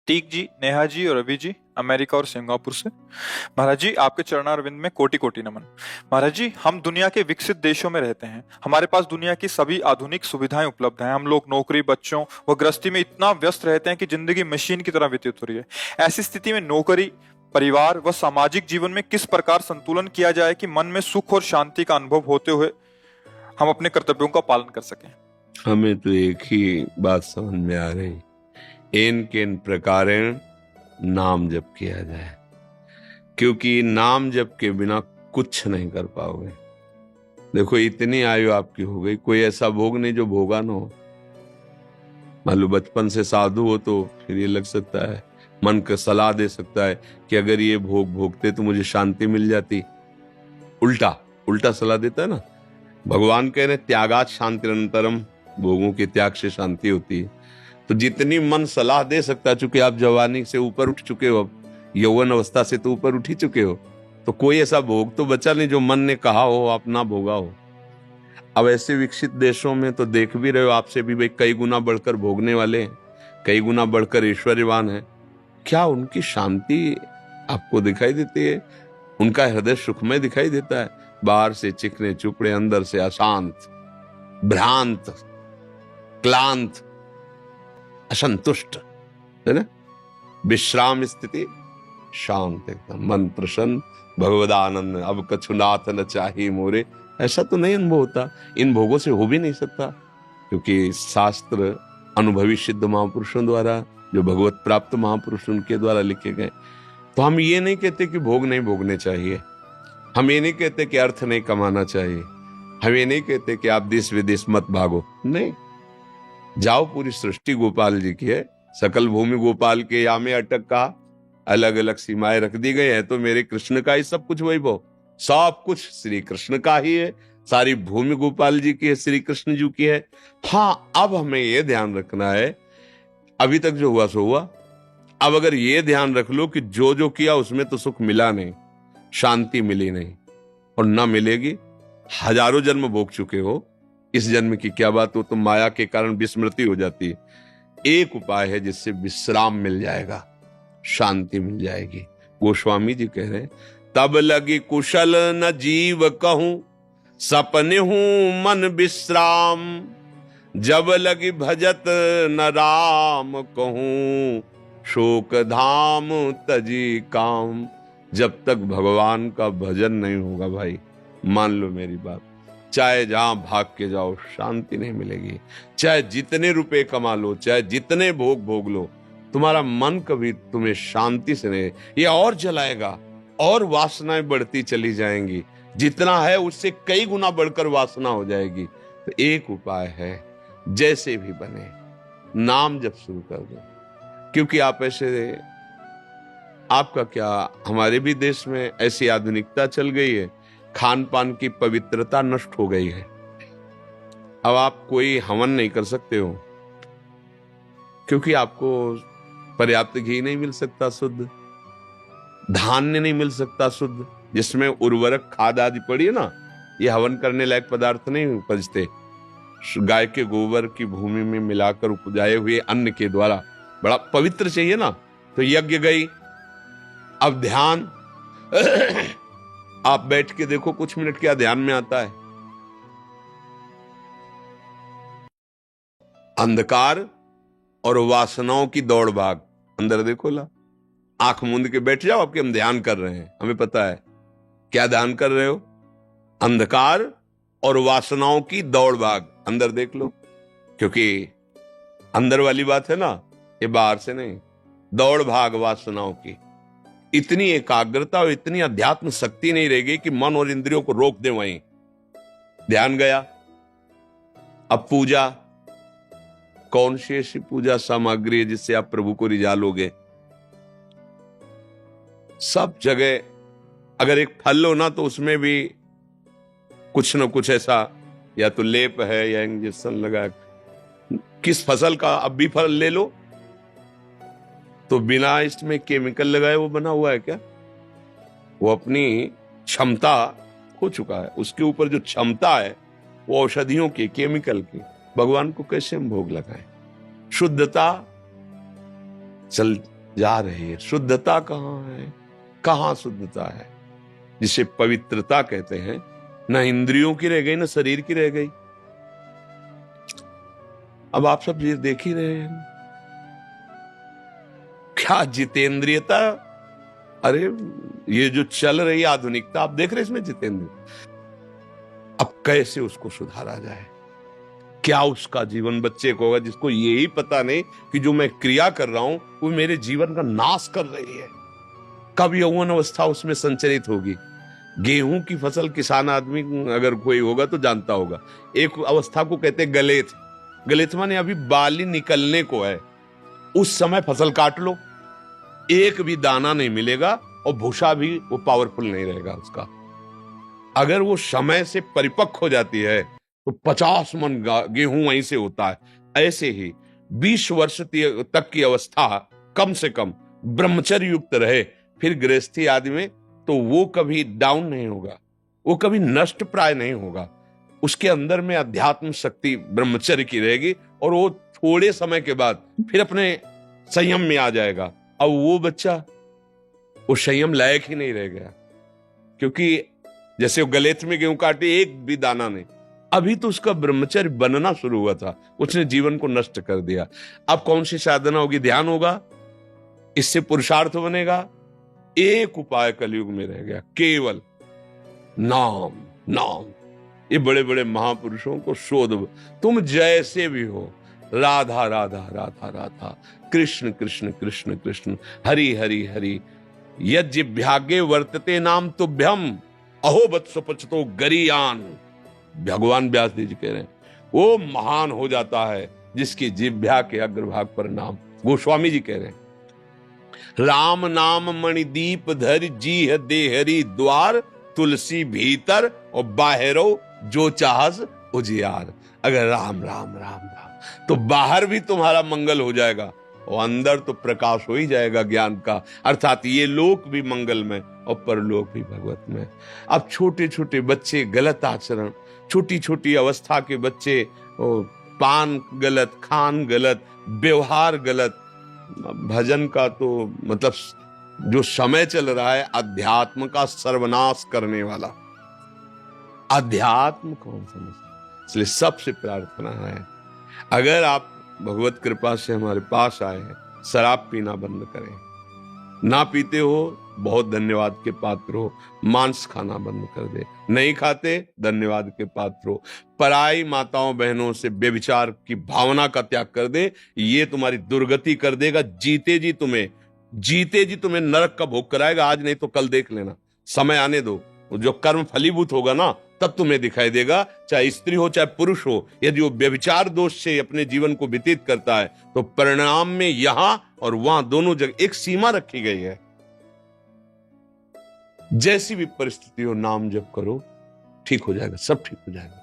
Teak जी, नेहा जी और अभी जी, America और सिंगापुर से। महाराज जी, आपके चरणारविंद में कोटि कोटि नमन। महाराज जी, हम दुनिया के विकसित देशों में रहते हैं। हमारे पास दुनिया की सभी आधुनिक सुविधाएं उपलब्ध हैं। हम लोग नौकरी, बच्चों व गृहस्थी में इतना व्यस्त रहते हैं कि जिंदगी मशीन की तरह व्यतीत हो रही है। ऐसी स्थिति में नौकरी, परिवार व सामाजिक जीवन में किस प्रकार संतुलन किया जाए कि मन में सुख और शांति का अनुभव होते हुए हम अपने कर्तव्यों का पालन कर सकें। हमें तो एक ही बात समझ में आ रही, इन किन प्रकारेण नाम जप किया जाए, क्योंकि नाम जप के बिना कुछ नहीं कर पाओगे। देखो, इतनी आयु आपकी हो गई, कोई ऐसा भोग नहीं जो भोगा ना हो। मान लो बचपन से साधु हो तो फिर ये लग सकता है, मन को सलाह दे सकता है कि अगर ये भोग भोगते तो मुझे शांति मिल जाती। उल्टा उल्टा सलाह देता है ना। भगवान कह रहे त्यागात शांतिरंतरम, भोगों के त्याग से शांति होती है। तो जितनी मन सलाह दे सकता, चूंकि आप जवानी से ऊपर उठ चुके हो, यौवन अवस्था से तो ऊपर उठ ही चुके हो, तो कोई ऐसा भोग तो बचा नहीं जो मन ने कहा हो आप ना भोगा हो। अब ऐसे विकसित देशों में तो देख भी रहे हो, आपसे भी भाई कई गुना बढ़कर भोगने वाले हैं, कई गुना बढ़कर ऐश्वर्यवान है। क्या उनकी शांति आपको दिखाई देती है? उनका हृदय सुखमय दिखाई देता है? बाहर से चिकने चुपड़े, अंदर से अशांत, भ्रांत, क्लांत, असंतुष्ट, है ना। विश्राम स्थिति, शांत, एकदम मन प्रसन्न, भगवदानंद, अब कछु नाथ न चाहिए मोरे। ऐसा तो नहीं अनुभव होता, इन भोगों से हो भी नहीं सकता, क्योंकि शास्त्र अनुभवी सिद्ध महापुरुषों द्वारा, जो भगवत प्राप्त महापुरुष उनके द्वारा लिखे गए। तो हम ये नहीं कहते कि भोग नहीं भोगने चाहिए, हम ये नहीं कहते कि अर्थ नहीं कमाना चाहिए, हम ये नहीं कहते कि आप देश विदेश मत भागो, नहीं। जाओ, पूरी सृष्टि गोपाल जी की है, सकल भूमि गोपाल के या में अटक का, अलग अलग सीमाएं रख दी गई है, तो मेरे कृष्ण का ही सब कुछ वैभव, सब कुछ श्री कृष्ण का ही है। सारी भूमि गोपाल जी की है, श्री कृष्ण जी की है। हाँ, अब हमें यह ध्यान रखना है, अभी तक जो हुआ सो हुआ। अब अगर ये ध्यान रख लो कि जो जो किया उसमें तो सुख मिला नहीं, शांति मिली नहीं और ना मिलेगी। हजारों जन्म भोग चुके हो, इस जन्म की क्या बात हो, तो माया के कारण विस्मृति हो जाती है। एक उपाय है जिससे विश्राम मिल जाएगा, शांति मिल जाएगी। गोस्वामी जी कह रहे हैं, तब लगी कुशल न जीव कहूं, सपने हूं मन विश्राम। जब लगी भजत न राम कहूं, शोक धाम तजी काम। जब तक भगवान का भजन नहीं होगा भाई, मान लो मेरी बात, चाहे जहां भाग के जाओ शांति नहीं मिलेगी। चाहे जितने रुपए कमा लो, चाहे जितने भोग भोग लो, तुम्हारा मन कभी तुम्हें शांति से नहीं, ये और जलाएगा और वासनाएं बढ़ती चली जाएंगी। जितना है उससे कई गुना बढ़कर वासना हो जाएगी। तो एक उपाय है, जैसे भी बने नाम जप शुरू कर दो। क्योंकि आप ऐसे, आपका क्या, हमारे भी देश में ऐसी आधुनिकता चल गई है, खान पान की पवित्रता नष्ट हो गई है। अब आप कोई हवन नहीं कर सकते हो, क्योंकि आपको पर्याप्त घी नहीं मिल सकता शुद्ध, धान्य नहीं मिल सकता शुद्ध, जिसमें उर्वरक खाद आदि पड़ी है ना, ये हवन करने लायक पदार्थ नहीं उपजते। गाय के गोबर की भूमि में मिलाकर उपजाए हुए अन्न के द्वारा बड़ा पवित्र चाहिए ना, तो यज्ञ गई। अब ध्यान आप बैठ के देखो कुछ मिनट, क्या ध्यान में आता है? अंधकार और वासनाओं की दौड़ भाग। अंदर देखो ला, आंख मूंद के बैठ जाओ, आपके हम ध्यान कर रहे हैं, हमें पता है क्या ध्यान कर रहे हो। अंधकार और वासनाओं की दौड़ भाग, अंदर देख लो, क्योंकि अंदर वाली बात है ना, ये बाहर से नहीं। दौड़ भाग वासनाओं की, इतनी एकाग्रता और इतनी अध्यात्म शक्ति नहीं रहेगी कि मन और इंद्रियों को रोक दे। वहीं ध्यान गया। अब पूजा, कौन सी ऐसी पूजा सामग्री है जिससे आप प्रभु को रिझा लोगे? सब जगह अगर एक फल लो ना, तो उसमें भी कुछ न कुछ ऐसा, या तो लेप है या इंजेक्शन लगा। किस फसल का अब भी फल ले लो, तो बिना इसमें केमिकल लगाए वो बना हुआ है क्या? वो अपनी क्षमता खो चुका है, उसके ऊपर जो क्षमता है वो औषधियों की, केमिकल की। भगवान को कैसे हम भोग लगाएं? शुद्धता चल जा रही है। शुद्धता कहाँ है? कहाँ शुद्धता है? जिसे पवित्रता कहते हैं, न इंद्रियों की रह गई, न शरीर की रह गई। अब आप सब ये देख ही रहे हैं, क्या जितेंद्रियता। अरे ये जो चल रही आधुनिकता, आप देख रहे हैं इसमें जितेंद्र। अब कैसे उसको सुधारा जाए? क्या उसका जीवन बच्चे को होगा जिसको यही पता नहीं कि जो मैं क्रिया कर रहा हूं वो मेरे जीवन का नाश कर रही है? कब यौवन अवस्था उसमें संचरित होगी? गेहूं की फसल किसान आदमी अगर कोई होगा तो जानता होगा, एक अवस्था को कहते हैं गलेथ। गलेथ माने अभी बाली निकलने को है, उस समय फसल काट लो, एक भी दाना नहीं मिलेगा और भूसा भी वो पावरफुल नहीं रहेगा उसका। अगर वो समय से परिपक्व हो जाती है तो 50 मन गेहूं वहीं से होता है। ऐसे ही 20 वर्ष तक की अवस्था कम से कम ब्रह्मचर्य युक्त रहे, फिर गृहस्थी आदि में, तो वो कभी डाउन नहीं होगा, वो कभी नष्ट प्राय नहीं होगा। उसके अंदर में अध्यात्म शक्ति ब्रह्मचर्य की रहेगी और वो थोड़े समय के बाद फिर अपने संयम में आ जाएगा। अब वो बच्चा वो संयम लायक ही नहीं रह गया, क्योंकि जैसे वो गलेथ में गेहूं काटे, एक भी दाना नहीं। अभी तो उसका ब्रह्मचर्य बनना शुरू हुआ था, उसने जीवन को नष्ट कर दिया। अब कौन सी साधना होगी? ध्यान होगा, इससे पुरुषार्थ बनेगा। एक उपाय कलयुग में रह गया, केवल नाम। नाम। ये बड़े बड़े महापुरुषों को शोध, तुम जैसे भी हो, राधा राधा राधा राधा, कृष्ण कृष्ण कृष्ण कृष्ण, हरि हरि हरि, यज्ञभाग्ये वर्तते नाम तुभ्यम, अहो वत्सपचतो गरीयान। भगवान व्यास जी कह रहे हैं वो महान हो जाता है जिसकी जिह्वा के अग्रभाग पर नाम। गोस्वामी जी कह रहे हैं राम नाम मणिदीप धर जी देहरी द्वार, तुलसी भीतर और बाहरो जो चाहस उजियार। अगर राम राम राम राम तो बाहर भी तुम्हारा मंगल हो जाएगा और अंदर तो प्रकाश हो ही जाएगा ज्ञान का, अर्थात ये लोक भी मंगलमय और परलोक भी भगवतमय। अब छोटे छोटे बच्चे गलत आचरण, छोटी छोटी अवस्था के बच्चे पान गलत, खान गलत, व्यवहार गलत। भजन का तो मतलब जो समय चल रहा है अध्यात्म का सर्वनाश करने वाला। अध्यात्म कौन समझता? इसलिए सबसे प्रार्थना है, अगर आप भगवत कृपा से हमारे पास आए हैं, शराब पीना बंद करें। ना पीते हो बहुत धन्यवाद के पात्र हो, मांस खाना बंद कर दे। नहीं खाते, धन्यवाद के पात्र हो। पराई माताओं बहनों से व्यभिचार की भावना का त्याग कर दे, ये तुम्हारी दुर्गति कर देगा। जीते जी तुम्हें नरक का भोग कराएगा। आज नहीं तो कल देख लेना, समय आने दो, जो कर्म फलीभूत होगा ना तब तुम्हें दिखाई देगा। चाहे स्त्री हो चाहे पुरुष हो, यदि वो व्यभिचार दोष से अपने जीवन को व्यतीत करता है तो परिणाम में यहां और वहां दोनों जगह एक सीमा रखी गई है। जैसी भी परिस्थिति हो नाम जप करो, ठीक हो जाएगा, सब ठीक हो जाएगा।